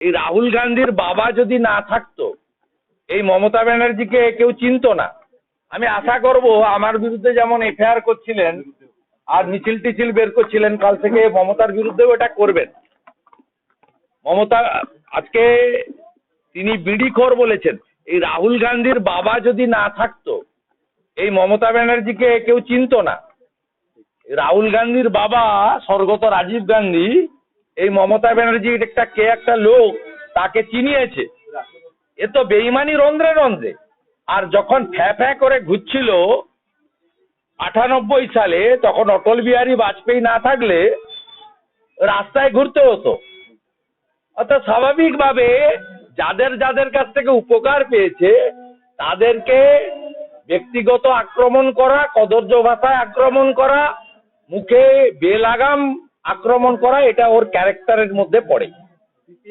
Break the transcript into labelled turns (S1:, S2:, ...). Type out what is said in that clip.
S1: এই রাহুল গান্ধীর বাবা যদি না থাকতো এই মমতা ব্যানার্জিকে কেউ চিনতো না। আমি আশা করব আমার বিরুদ্ধে যেমন এফআইআর করছিলেন আর মিছিল টিছিল বের করছিলেন, কাল থেকে মমতার বিরুদ্ধেও এটা করবেন। মমতা আজকে তিনি বিড়িখোর বলেছেন। এই রাহুল গান্ধীর বাবা যদি না থাকতো এই মমতা ব্যানার্জিকে কেউ চিনতো না। রাহুল গান্ধীর বাবা স্বর্গত রাজীব গান্ধী এই মমতা ব্যানার্জি একটা লোক তাকে চিনিয়েছে। এ তো বেইমানি রন্ধ্রে রন্ধ্রে। আর যখন ফ্যা করে ঘুরছিল 98 সালে, তখন অটল বিহারী বাজপেয়ী না থাকলে রাস্তায় ঘুরতে হতো। অর্থাৎ স্বাভাবিকভাবে যাদের যাদের কাছ থেকে উপকার পেয়েছে তাদেরকে ব্যক্তিগত আক্রমণ করা, কদর্য ভাষায় আক্রমণ করা, মুখে বেলাগাম আক্রমণ করা, এটা ওর ক্যারেক্টারের মধ্যে পড়ে।